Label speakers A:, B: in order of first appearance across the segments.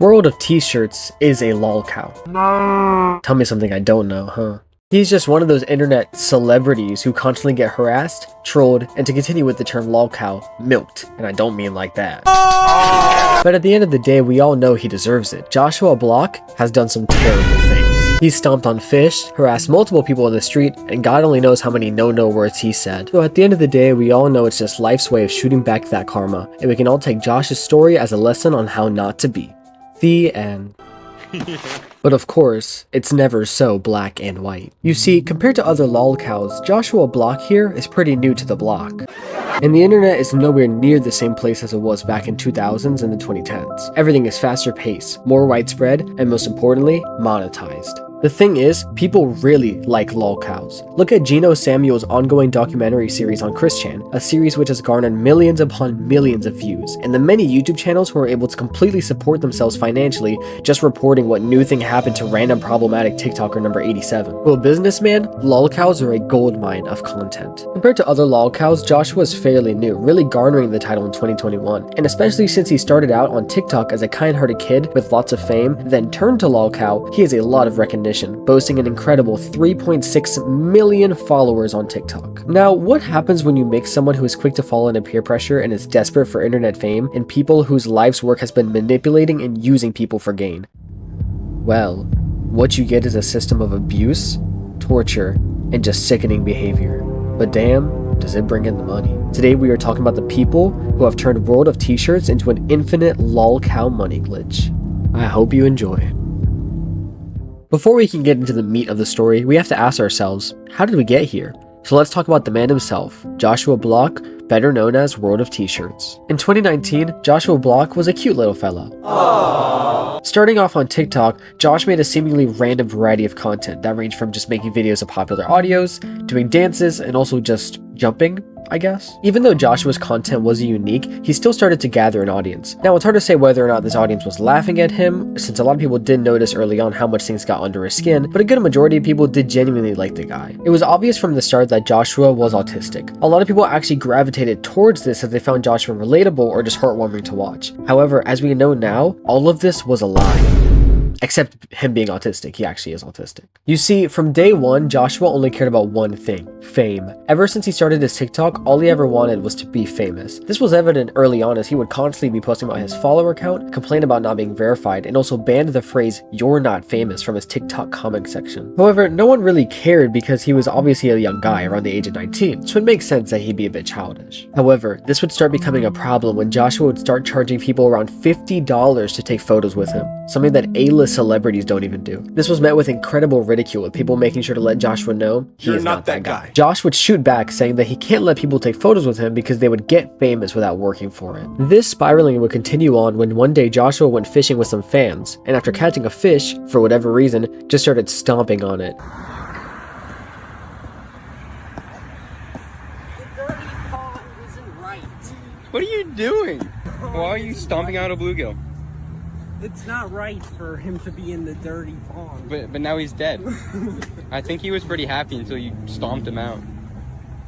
A: World of T-shirts is a LolCow. No. Tell me something I don't know, huh? He's just one of those internet celebrities who constantly get harassed, trolled, and to continue with the term LolCow, milked. And I don't mean like that. But at the end of the day, we all know he deserves it. Joshua Block has done some terrible things. He's stomped on fish, harassed multiple people in the street, and God only knows how many no-no words he said. So at the end of the day, we all know it's just life's way of shooting back that karma, and we can all take Josh's story as a lesson on how not to be. The end. But of course, it's never so black and white. You see, compared to other LolCows, Joshua Block here is pretty new to the block. And the internet is nowhere near the same place as it was back in 2000s and the 2010s. Everything is faster paced, more widespread, and most importantly, monetized. The thing is, people really like LolCows. Look at Geno Samuel's ongoing documentary series on ChrisChan, a series which has garnered millions upon millions of views, and the many YouTube channels who are able to completely support themselves financially just reporting what new thing happened to random problematic TikToker number 87. To a businessman, LolCows are a goldmine of content. Compared to other LolCows, Joshua is fairly new, really garnering the title in 2021, and especially since he started out on TikTok as a kind-hearted kid with lots of fame, then turned to LolCow, he has a lot of recognition, boasting an incredible 3.6 million followers on TikTok. Now, what happens when you mix someone who is quick to fall into peer pressure and is desperate for internet fame and people whose life's work has been manipulating and using people for gain? Well, what you get is a system of abuse, torture, and just sickening behavior. But damn, does it bring in the money. Today we are talking about the people who have turned World of T-shirts into an infinite LolCow money glitch. I hope you enjoy. Before we can get into the meat of the story, we have to ask ourselves, how did we get here? So let's talk about the man himself, Joshua Block, better known as World of T-shirts. In 2019, Joshua Block was a cute little fella. Aww. Starting off on TikTok, Josh made a seemingly random variety of content that ranged from just making videos of popular audios, doing dances, and also just jumping, I guess. Even though Joshua's content wasn't unique, he still started to gather an audience. Now, it's hard to say whether or not this audience was laughing at him, since a lot of people did notice early on how much things got under his skin, but a good majority of people did genuinely like the guy. It was obvious from the start that Joshua was autistic. A lot of people actually gravitated towards this as they found Joshua relatable or just heartwarming to watch. However, as we know now, all of this was a lie. Except him being autistic, he actually is autistic. You see, from day one, Joshua only cared about one thing, fame. Ever since he started his TikTok, all he ever wanted was to be famous. This was evident early on as he would constantly be posting about his follower count, complain about not being verified, and also banned the phrase, "you're not famous" from his TikTok comment section. However, no one really cared because he was obviously a young guy around the age of 19, so it makes sense that he'd be a bit childish. However, this would start becoming a problem when Joshua would start charging people around $50 to take photos with him, something that A-list celebrities don't even do. This was met with incredible ridicule, with people making sure to let Joshua know he is not that guy. Josh would shoot back saying that he can't let people take photos with him because they would get famous without working for it. This spiraling would continue on when one day Joshua went fishing with some fans, and after catching a fish, for whatever reason, just started stomping on it.
B: What are you doing? Why are you stomping out a bluegill?
C: It's not right for him to be in the dirty pond.
B: But now he's dead. I think he was pretty happy until you stomped him out.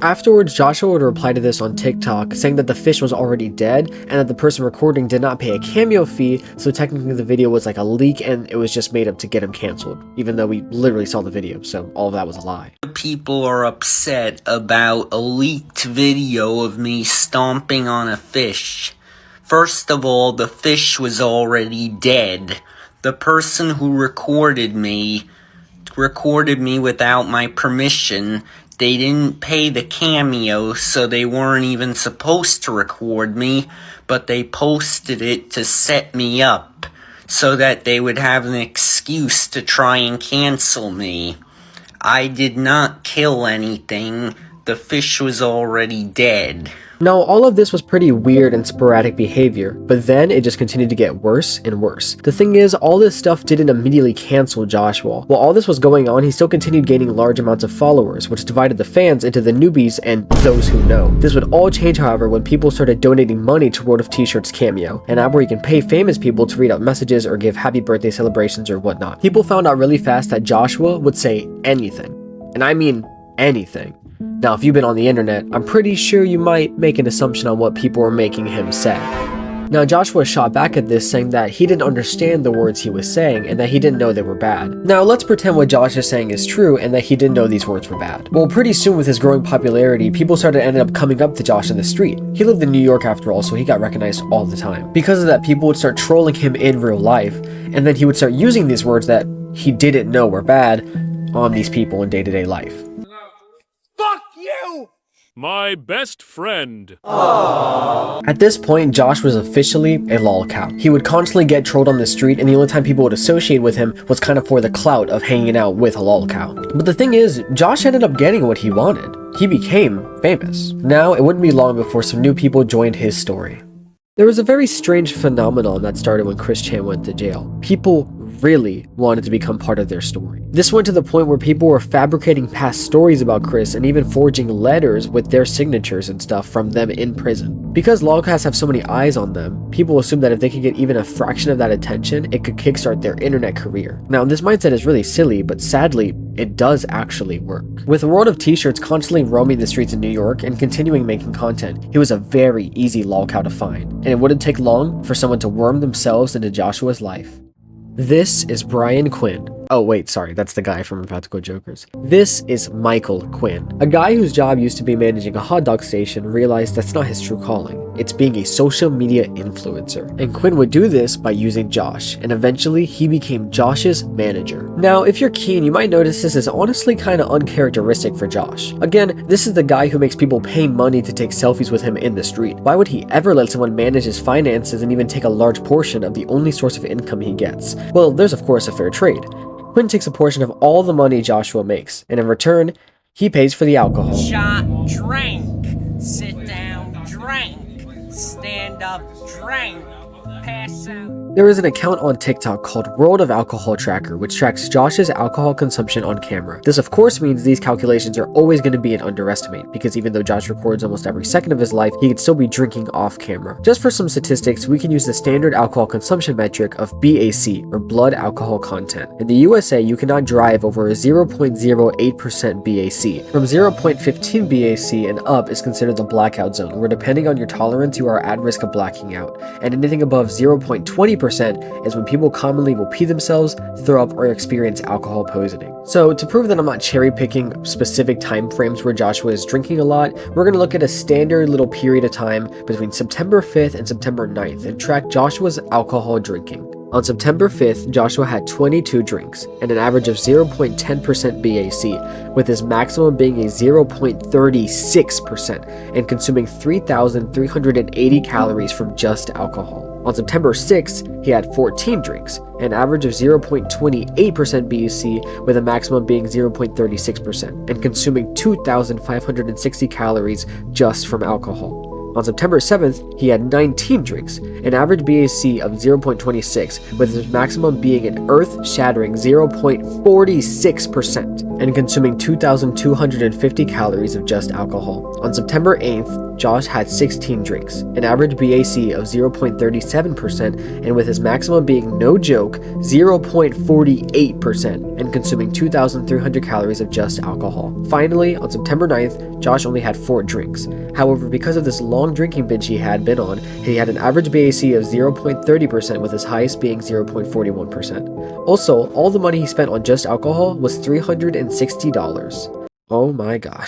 A: Afterwards, Joshua would reply to this on TikTok, saying that the fish was already dead and that the person recording did not pay a cameo fee, so technically the video was like a leak and it was just made up to get him canceled, even though we literally saw the video, so all of that was a lie.
D: People are upset about a leaked video of me stomping on a fish. First of all, the fish was already dead. The person who recorded me without my permission. They didn't pay the cameo, so they weren't even supposed to record me, but they posted it to set me up, so that they would have an excuse to try and cancel me. I did not kill anything. The fish was already dead.
A: Now, all of this was pretty weird and sporadic behavior, but then it just continued to get worse and worse. The thing is, all this stuff didn't immediately cancel Joshua. While all this was going on, he still continued gaining large amounts of followers, which divided the fans into the newbies and those who know. This would all change, however, when people started donating money to World of T-shirts Cameo, an app where you can pay famous people to read out messages or give happy birthday celebrations or whatnot. People found out really fast that Joshua would say anything, and I mean anything. Now, if you've been on the internet, I'm pretty sure you might make an assumption on what people were making him say. Now Joshua shot back at this, saying that he didn't understand the words he was saying and that he didn't know they were bad. Now let's pretend what Josh is saying is true and that he didn't know these words were bad. Well, pretty soon with his growing popularity, people started ending up coming up to Josh in the street. He lived in New York after all, so he got recognized all the time. Because of that, people would start trolling him in real life, and then he would start using these words that he didn't know were bad on these people in day-to-day life.
C: Fuck you!
E: My best friend.
A: At this point, Josh was officially a LolCow. He would constantly get trolled on the street, and the only time people would associate with him was kind of for the clout of hanging out with a LolCow. But the thing is, Josh ended up getting what he wanted. He became famous. Now, it wouldn't be long before some new people joined his story. There was a very strange phenomenon that started when Chris Chan went to jail. People really wanted to become part of their story. This went to the point where people were fabricating past stories about Chris and even forging letters with their signatures and stuff from them in prison. Because LolCasts have so many eyes on them, people assume that if they could get even a fraction of that attention, it could kickstart their internet career. Now, this mindset is really silly, but sadly, it does actually work. With the world of t-shirts constantly roaming the streets in New York and continuing making content, he was a very easy LolCow to find, and it wouldn't take long for someone to worm themselves into Joshua's life. This is Brian Quinn. Oh wait, sorry, that's the guy from Impractical Jokers. This is Michael Quinn. A guy whose job used to be managing a hot dog station realized that's not his true calling. It's being a social media influencer. And Quinn would do this by using Josh, and eventually he became Josh's manager. Now, if you're keen, you might notice this is honestly kind of uncharacteristic for Josh. Again, this is the guy who makes people pay money to take selfies with him in the street. Why would he ever let someone manage his finances and even take a large portion of the only source of income he gets? Well, there's of course a fair trade. Quinn takes a portion of all the money Joshua makes, and in return, he pays for the alcohol.
C: Shot, drink. Sit down, drink. Stand up, drink. Pass out.
A: There is an account on TikTok called World of Alcohol Tracker, which tracks Josh's alcohol consumption on camera. This of course means these calculations are always going to be an underestimate, because even though Josh records almost every second of his life, he could still be drinking off camera. Just for some statistics, we can use the standard alcohol consumption metric of BAC, or blood alcohol content. In the USA, you cannot drive over a 0.08% BAC. From 0.15 BAC and up is considered the blackout zone, where depending on your tolerance, you are at risk of blacking out, and anything above 0.20% is when people commonly will pee themselves, throw up, or experience alcohol poisoning. So to prove that I'm not cherry picking specific time frames where Joshua is drinking a lot, we're going to look at a standard little period of time between September 5th and September 9th and track Joshua's alcohol drinking. On September 5th, Joshua had 22 drinks and an average of 0.10% BAC, with his maximum being a 0.36% and consuming 3,380 calories from just alcohol. On September 6th, he had 14 drinks, an average of 0.28% BAC, with a maximum being 0.36%, and consuming 2,560 calories just from alcohol. On September 7th, he had 19 drinks, an average BAC of 0.26, with his maximum being an earth-shattering 0.46%, and consuming 2,250 calories of just alcohol. On September 8th, Josh had 16 drinks, an average BAC of 0.37%, and with his maximum being, no joke, 0.48%, and consuming 2,300 calories of just alcohol. Finally, on September 9th, Josh only had 4 drinks. However, because of this long drinking binge he had been on, he had an average BAC of 0.30%, with his highest being 0.41%. Also, all the money he spent on just alcohol was $360. Oh my god.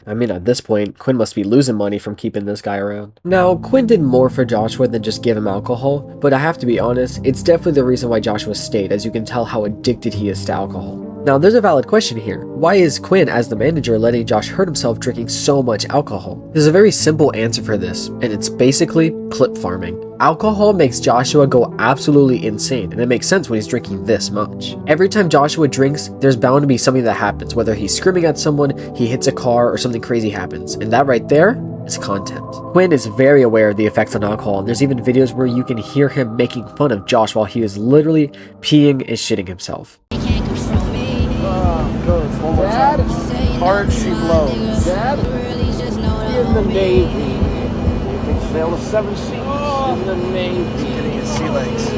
A: I mean, at this point, Quinn must be losing money from keeping this guy around. Now, Quinn did more for Joshua than just give him alcohol, but I have to be honest, it's definitely the reason why Joshua stayed, as you can tell how addicted he is to alcohol. Now, there's a valid question here. Why is Quinn, as the manager, letting Josh hurt himself drinking so much alcohol? There's a very simple answer for this, and it's basically clip farming. Alcohol makes Joshua go absolutely insane, and it makes sense when he's drinking this much. Every time Joshua drinks, there's bound to be something that happens, whether he's screaming at someone, he hits a car, or something crazy happens, and that right there is content. Quinn is very aware of the effects on alcohol, and there's even videos where you can hear him making fun of Josh while he is literally peeing and shitting himself.
F: Dad, hard she blows. Dad, in the Navy. You can sail the 7 seas in the Navy. Getting his sea legs.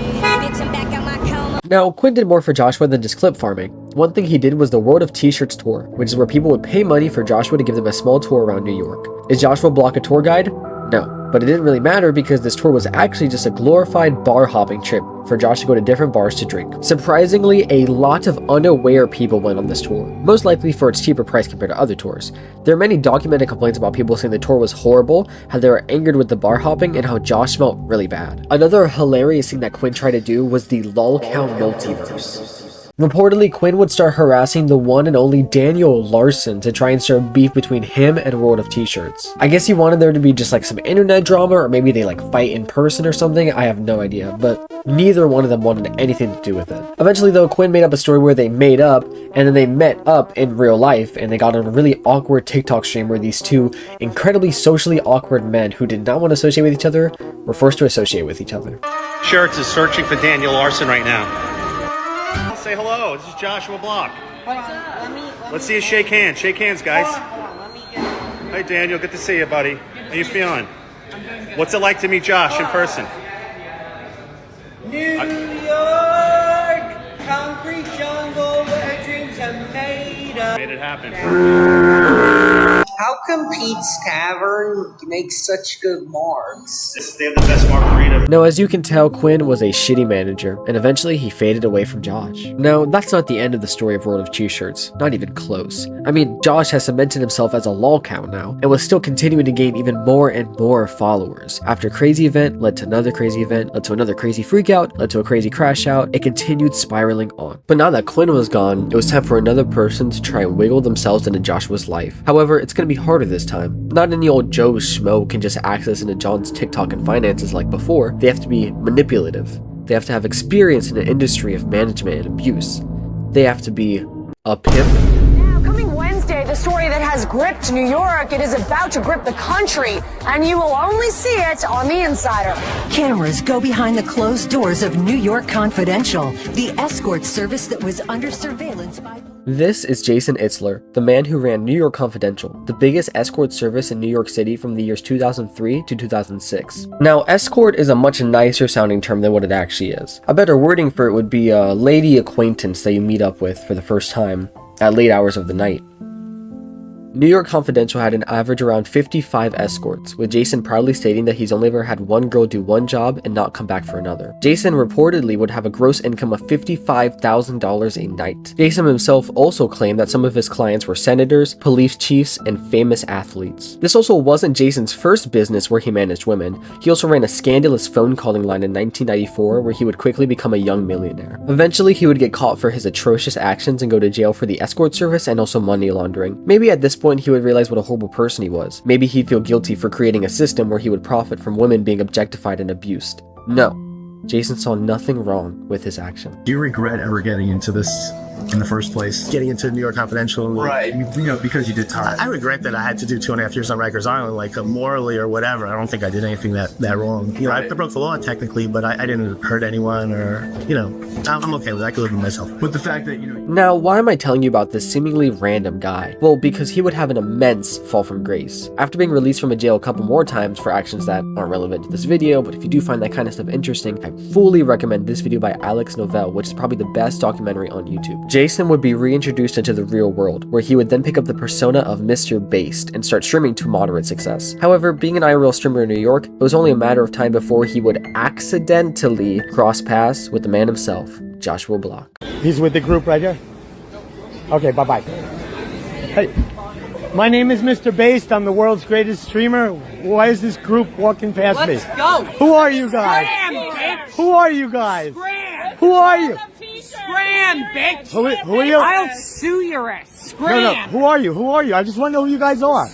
A: Now, Quinn did more for Joshua than just clip farming. One thing he did was the World of T-Shirts tour, which is where people would pay money for Joshua to give them a small tour around New York. Is Joshua Block a tour guide? No, but it didn't really matter because this tour was actually just a glorified bar hopping trip for Josh to go to different bars to drink. Surprisingly, a lot of unaware people went on this tour, most likely for its cheaper price compared to other tours. There are many documented complaints about people saying the tour was horrible, how they were angered with the bar hopping, and how Josh smelled really bad. Another hilarious thing that Quinn tried to do was the LolCow multiverse. Reportedly, Quinn would start harassing the one and only Daniel Larson to try and start beef between him and World of T-Shirts. I guess he wanted there to be just like some internet drama, or maybe they like fight in person or something, I have no idea, but neither one of them wanted anything to do with it. Eventually though, Quinn made up a story where they made up, and then they met up in real life, and they got on a really awkward TikTok stream where these two incredibly socially awkward men who did not want to associate with each other were forced to associate with each other.
G: Shirts is searching for Daniel Larson right now. Say hello. This is Joshua Block. Let's see you shake hands. Shake hands, guys. Hi, Daniel. Good to see you, buddy. How you feeling? What's it like to meet Josh in person?
C: New York, concrete jungle where dreams are made of.
G: Made it happen.
H: How come Pete's Tavern makes such good margs?
G: They have the best margarita.
A: Now, as you can tell, Quinn was a shitty manager, and eventually he faded away from Josh. Now, that's not the end of the story of World of T-Shirts, not even close. I mean, Josh has cemented himself as a LolCow now, and was still continuing to gain even more and more followers. After a crazy event led to another crazy event, led to another crazy freakout, led to a crazy crash out, it continued spiraling on. But now that Quinn was gone, it was time for another person to try and wiggle themselves into Joshua's life. However, it's gonna be harder this time. Not any old Joe Schmo can just access into John's TikTok and finances like before. They have to be manipulative. They have to have experience in an industry of management and abuse. They have to be a pimp.
I: Now, coming Wednesday, the story that has gripped New York, it is about to grip the country, and you will only see it on The Insider.
J: Cameras go behind the closed doors of New York Confidential, the escort service that was under surveillance by...
A: This is Jason Itzler, the man who ran New York Confidential, the biggest escort service in New York City from the years 2003 to 2006. Now, escort is a much nicer sounding term than what it actually is. A better wording for it would be a lady acquaintance that you meet up with for the first time at late hours of the night. New York Confidential had an average around 55 escorts, with Jason proudly stating that he's only ever had one girl do one job and not come back for another. Jason reportedly would have a gross income of $55,000 a night. Jason himself also claimed that some of his clients were senators, police chiefs, and famous athletes. This also wasn't Jason's first business where he managed women. He also ran a scandalous phone calling line in 1994 where he would quickly become a young millionaire. Eventually, he would get caught for his atrocious actions and go to jail for the escort service and also money laundering. Maybe at this point he would realize what a horrible person he was. Maybe he'd feel guilty for creating a system where he would profit from women being objectified and abused. No, Jason saw nothing wrong with his action.
K: Do you regret ever getting into this in the first place?
L: Getting into New York Confidential?
K: Right, you know, because you did time.
L: I regret that I had to do 2.5 years on Rikers Island, like morally or whatever. I don't think I did anything that wrong. You know, I broke the law technically, but I didn't hurt anyone or, you know, I'm okay with it. I could live with myself.
K: But the fact that, you know...
A: Now, why am I telling you about this seemingly random guy? Well, because he would have an immense fall from grace. After being released from a jail a couple more times for actions that aren't relevant to this video, but if you do find that kind of stuff interesting, I fully recommend this video by Alex Novell, which is probably the best documentary on YouTube. Jason would be reintroduced into the real world, where he would then pick up the persona of Mr. Based and start streaming to moderate success. However, being an IRL streamer in New York, it was only a matter of time before he would accidentally cross paths with the man himself, Joshua Block.
M: He's with the group right here? Okay, bye-bye. Hey, my name is Mr. Based. I'm the world's greatest streamer. Why is this group walking past me?
C: Let's go!
M: Who are you guys?
C: Scram, bitch!
M: Who are you guys?
C: Scram!
M: Who are you?
C: Scram, bitch!
M: Who are you?
C: I'll sue your ass. Scram!
M: No, who are you? Who are you? I just want to know who you guys are.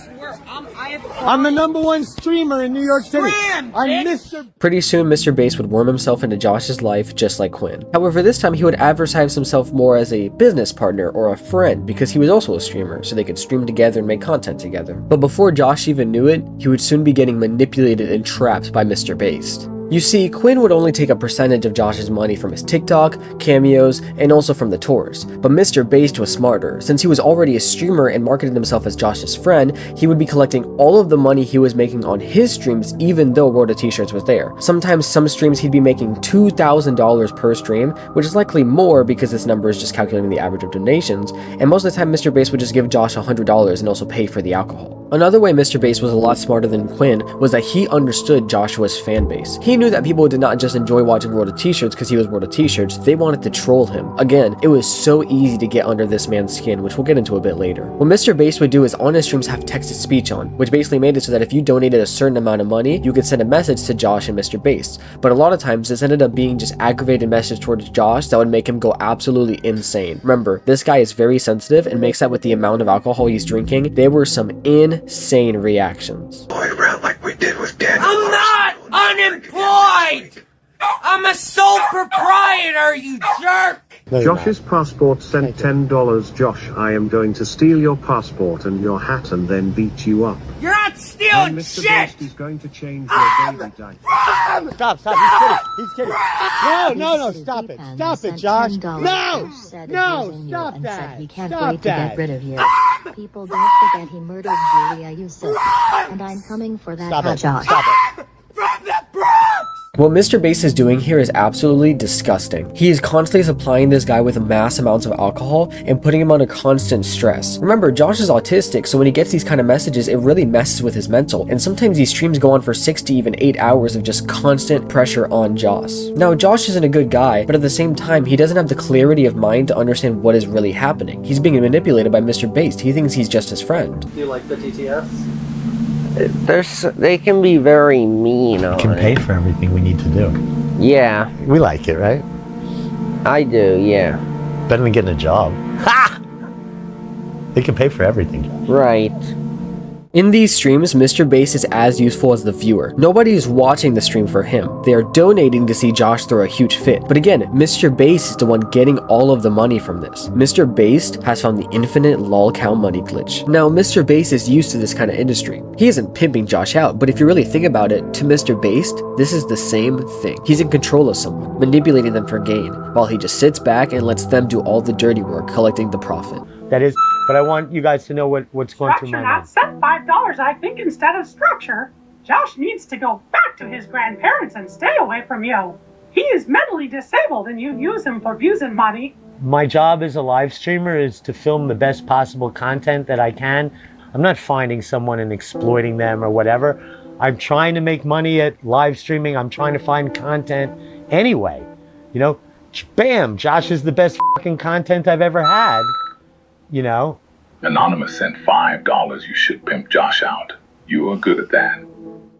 M: I'm the #1 streamer in New York City.
C: Scram,
M: I'm
C: bitch.
M: Mr.
A: Pretty soon, Mr. Bass would worm himself into Josh's life just like Quinn. However, this time he would advertise himself more as a business partner or a friend because he was also a streamer, so they could stream together and make content together. But before Josh even knew it, he would soon be getting manipulated and trapped by Mr. Based. You see, Quinn would only take a percentage of Josh's money from his TikTok, cameos, and also from the tours. But Mr. Based was smarter. Since he was already a streamer and marketed himself as Josh's friend, he would be collecting all of the money he was making on his streams even though World of T-Shirts was there. Sometimes some streams he'd be making $2,000 per stream, which is likely more because this number is just calculating the average of donations, and most of the time Mr. Based would just give Josh $100 and also pay for the alcohol. Another way Mr. Bass was a lot smarter than Quinn was that he understood Joshua's fan base. He knew that people did not just enjoy watching World of T-shirts because he was World of T-shirts, they wanted to troll him. Again, it was so easy to get under this man's skin, which we'll get into a bit later. What Mr. Bass would do is on his streams have text-to-speech on, which basically made it so that if you donated a certain amount of money, you could send a message to Josh and Mr. Bass. But a lot of times this ended up being just aggravated message towards Josh that would make him go absolutely insane. Remember, this guy is very sensitive and makes that with the amount of alcohol he's drinking, there were some insane reactions.
N: Like we did with Daniel.
H: I'm not unemployed! I'm a sole proprietor, you jerk!
O: Josh's passport sent $10. Josh, I am going to steal your passport and your hat and then beat you up.
H: You're not stealing
O: Mr.
H: shit!
O: Beast is going to change your baby diaper.
M: Stop, he's kidding. No, stop it. Stop it, Josh. No, stop that.
P: He can't
M: Stop
P: wait
M: that.
P: to get rid of you. People don't forget he murdered Julia Yusuf. And I'm coming for that hat, Josh.
M: Stop it.
A: What Mr. Bass is doing here is absolutely disgusting. He is constantly supplying this guy with mass amounts of alcohol and putting him under constant stress. Remember, Josh is autistic, so when he gets these kind of messages, it really messes with his mental, and sometimes these streams go on for 6 to even 8 hours of just constant pressure on Josh. Now, Josh isn't a good guy, but at the same time, he doesn't have the clarity of mind to understand what is really happening. He's being manipulated by Mr. Bass. He thinks he's just his friend.
F: Do you like the TTS?
H: They can be very mean on
L: Can
H: it.
L: pay for everything we need to do.
H: Yeah,
L: We like it, right?
H: I do, yeah.
L: Better than getting a job. Ha! They can pay for everything.
H: Right.
A: In these streams, Mr. Bass is as useful as the viewer. Nobody is watching the stream for him. They are donating to see Josh throw a huge fit. But again, Mr. Bass is the one getting all of the money from this. Mr. Bass has found the infinite LolCow money glitch. Now, Mr. Bass is used to this kind of industry. He isn't pimping Josh out, but if you really think about it, to Mr. Bass, this is the same thing. He's in control of someone, manipulating them for gain, while he just sits back and lets them do all the dirty work, collecting the profit.
M: That is, but I want you guys to know what's going through my mind.
C: Set $5, I think, instead of structure. Josh needs to go back to his grandparents and stay away from you. He is mentally disabled and you use him for views and money.
M: My job as a live streamer is to film the best possible content that I can. I'm not finding someone and exploiting them or whatever. I'm trying to make money at live streaming. I'm trying to find content anyway. You know, bam, Josh is the best fucking content I've ever had. You know?
N: Anonymous sent $5. You should pimp Josh out. You are good at that.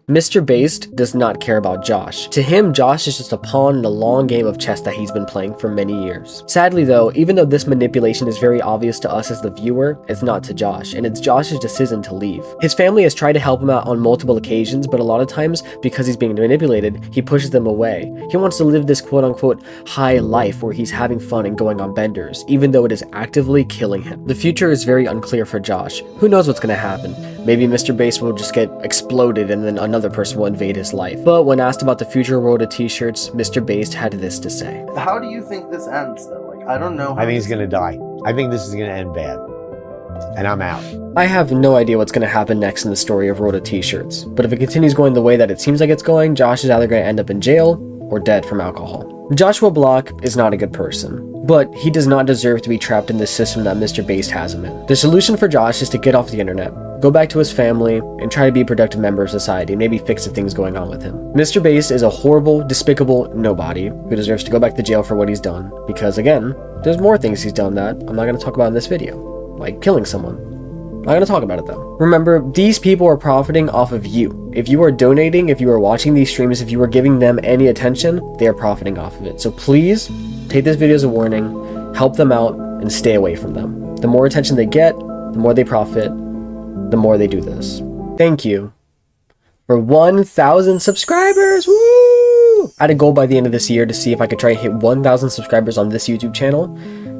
A: Mr. Bass does not care about Josh. To him, Josh is just a pawn in a long game of chess that he's been playing for many years. Sadly though, even though this manipulation is very obvious to us as the viewer, it's not to Josh, and it's Josh's decision to leave. His family has tried to help him out on multiple occasions, but a lot of times, because he's being manipulated, he pushes them away. He wants to live this quote-unquote high life where he's having fun and going on benders, even though it is actively killing him. The future is very unclear for Josh. Who knows what's gonna happen? Maybe Mr. Bass will just get exploded and then another person will invade his life. But when asked about the future world of t-shirts, Mr. Bass had this to say.
F: How do you think this ends, though? Like, I don't know.
M: I think he's gonna die. I think this is gonna end bad. And I'm out.
A: I have no idea what's going to happen next in the story of World of T-shirts, but if it continues going the way that it seems like it's going, Josh is either going to end up in jail or dead from alcohol. Joshua Block is not a good person, but he does not deserve to be trapped in this system that Mr. Bass has him in. The solution for Josh is to get off the internet, go back to his family, and try to be a productive member of society, and maybe fix the things going on with him. Mr. Bass is a horrible, despicable nobody who deserves to go back to jail for what he's done, because again, there's more things he's done that I'm not going to talk about in this video, like killing someone. I'm not going to talk about it though. Remember, these people are profiting off of you. If you are donating, if you are watching these streams, if you are giving them any attention, they are profiting off of it. So please, take this video as a warning, help them out, and stay away from them. The more attention they get, the more they profit, the more they do this. Thank you for 1,000 subscribers. Woo! I had a goal by the end of this year to see if I could try and hit 1,000 subscribers on this YouTube channel,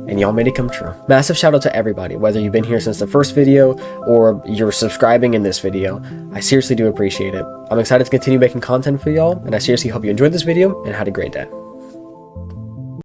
A: and y'all made it come true. Massive shout out to everybody, whether you've been here since the first video or you're subscribing in this video. I seriously do appreciate it. I'm excited to continue making content for y'all, and I seriously hope you enjoyed this video and had a great day.